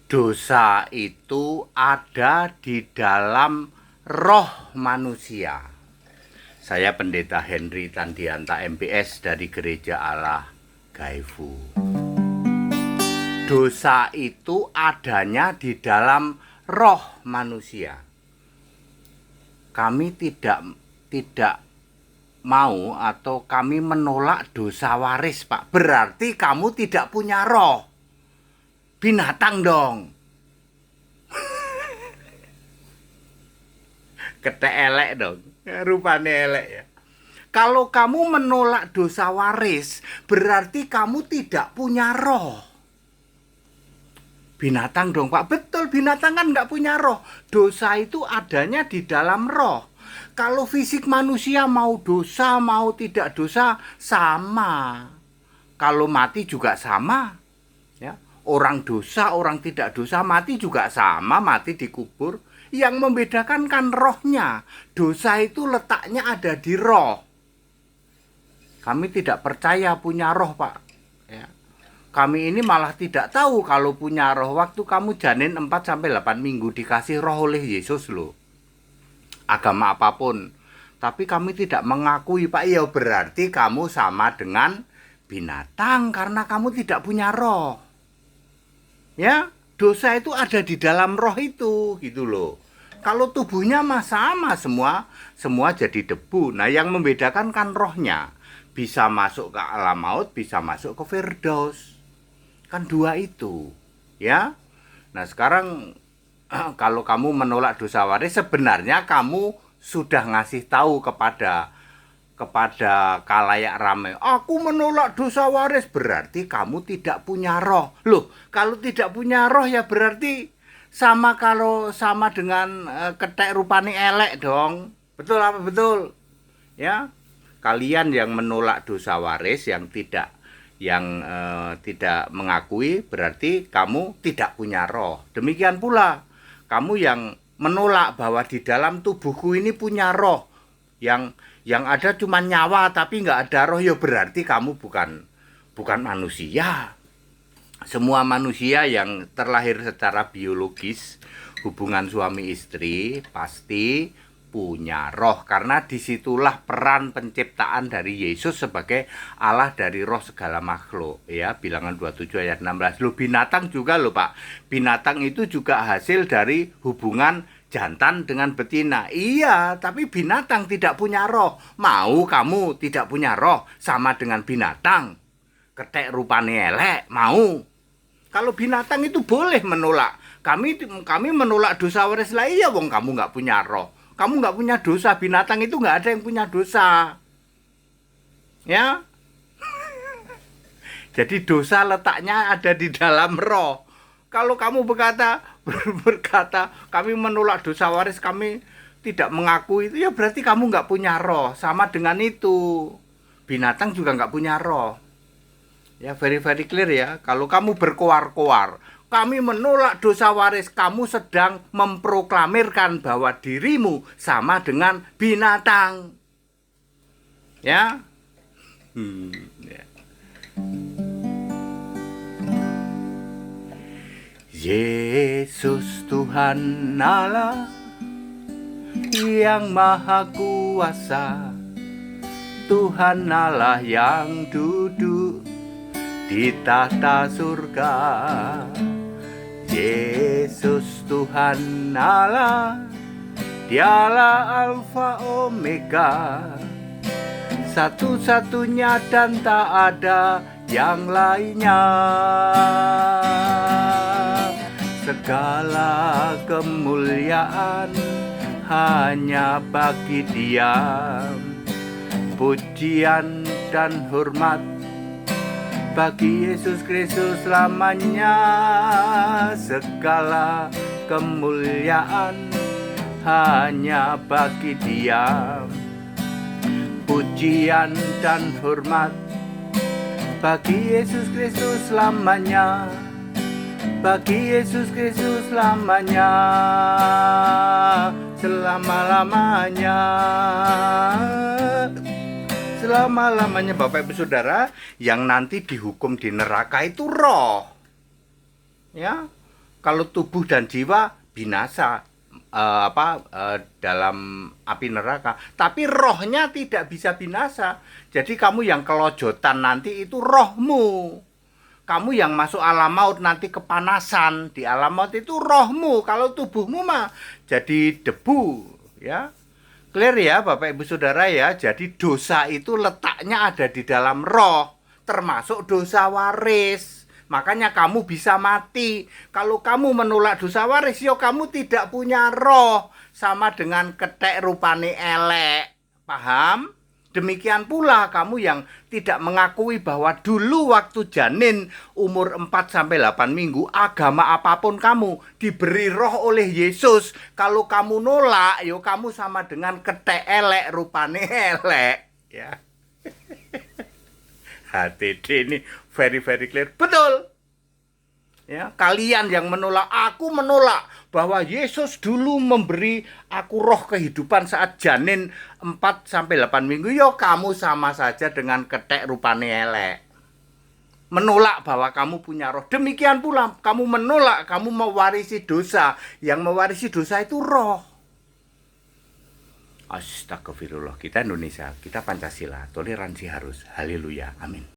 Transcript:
Dosa itu ada di dalam roh manusia. Saya Pendeta Henry Tandianta MPS dari Gereja Allah Gaifu. Dosa itu adanya di dalam roh manusia. Kami tidak mau atau kami menolak dosa waris, Pak. Berarti kamu tidak punya roh. Binatang dong. Ketek elek dong. Rupanya elek ya. Kalau kamu menolak dosa waris, berarti kamu tidak punya roh. Binatang dong, Pak. Betul, binatang kan nggak punya roh. Dosa itu adanya di dalam roh. Kalau fisik manusia mau dosa, mau tidak dosa, sama. Kalau mati juga sama. Ya. Orang dosa, orang tidak dosa, mati juga sama, mati dikubur. Yang membedakan kan rohnya. Dosa itu letaknya ada di roh. Kami tidak percaya punya roh, Pak. Ya. Kami ini malah tidak tahu kalau punya roh. Waktu kamu janin 4-8 minggu dikasih roh oleh Yesus loh. Agama apapun. Tapi kami tidak mengakui, Pak. Ya berarti kamu sama dengan binatang karena kamu tidak punya roh. Ya, dosa itu ada di dalam roh itu, gitu loh. Kalau tubuhnya mah sama semua jadi debu. Nah, yang membedakan kan rohnya. Bisa masuk ke alam maut, bisa masuk ke Firdaus. Kan dua itu, ya. Nah, sekarang kalau kamu menolak dosa waris, sebenarnya kamu sudah ngasih tahu kepada kalayak ramai, aku menolak dosa waris, berarti kamu tidak punya roh. Loh, kalau tidak punya roh ya berarti sama dengan ketek rupane elek dong. Betul apa betul? Ya. Kalian yang menolak dosa waris, yang tidak mengakui, berarti kamu tidak punya roh. Demikian pula kamu yang menolak bahwa di dalam tubuhku ini punya roh, yang ada cuma nyawa tapi nggak ada roh, ya berarti kamu bukan manusia. Semua manusia yang terlahir secara biologis, hubungan suami istri, pasti punya roh, karena disitulah peran penciptaan dari Yesus sebagai Allah dari roh segala makhluk, ya. Bilangan 27 ayat 16. Loh, binatang juga loh, Pak. Binatang itu juga hasil dari hubungan jantan dengan betina. Iya, tapi binatang tidak punya roh. Mau kamu tidak punya roh sama dengan binatang? Ketek rupane elek, mau? Kalau binatang itu boleh menolak. Kami menolak dosa waris lah, iya wong kamu nggak punya roh. Kamu nggak punya dosa, binatang itu nggak ada yang punya dosa. Ya, jadi dosa letaknya ada di dalam roh. Kalau kamu berkata kami menolak dosa waris, kami tidak mengakui itu, ya berarti kamu nggak punya roh. Sama dengan itu, binatang juga nggak punya roh. Ya, very clear ya. Kalau kamu berkoar-koar, kami menolak dosa waris, kamu sedang memproklamirkan bahwa dirimu sama dengan binatang. Ya. Ya. Yesus Tuhan Allah yang maha kuasa, Tuhan Allah yang duduk di tahta surga. Yesus Tuhan Allah, Dialah Alfa Omega, satu-satunya dan tak ada yang lainnya. Segala kemuliaan hanya bagi Dia, pujian dan hormat bagi Yesus Kristus selamanya. Segala kemuliaan hanya bagi Dia, pujian dan hormat bagi Yesus Kristus selamanya. Bagi Yesus Kristus selamanya, selama-lamanya. Selama-lamanya, Bapak Ibu Saudara, yang nanti dihukum di neraka itu roh. Ya. Kalau tubuh dan jiwa binasa dalam api neraka, tapi rohnya tidak bisa binasa. Jadi kamu yang kelojotan nanti itu rohmu. Kamu yang masuk alam maut nanti kepanasan. Di alam maut itu rohmu. Kalau tubuhmu mah jadi debu, ya. Clear ya Bapak Ibu Saudara ya. Jadi dosa itu letaknya ada di dalam roh, termasuk dosa waris. Makanya kamu bisa mati. Kalau kamu menolak dosa waris, yo kamu tidak punya roh. Sama dengan kethek rupane elek. Paham? Demikian pula kamu yang tidak mengakui bahwa dulu waktu janin umur 4-8 minggu, agama apapun kamu diberi roh oleh Yesus. Kalau kamu nolak, yo kamu sama dengan kethek elek rupane elek. Ya. HTD ini very clear. Betul. Ya, kalian yang menolak, aku menolak bahwa Yesus dulu memberi aku roh kehidupan saat janin 4-8 minggu. Yo kamu sama saja dengan kethek rupane elek. Menolak bahwa kamu punya roh. Demikian pula kamu menolak kamu mewarisi dosa. Yang mewarisi dosa itu roh. Astagfirullah. Kita Indonesia, kita Pancasila, toleransi harus. Haleluya. Amin.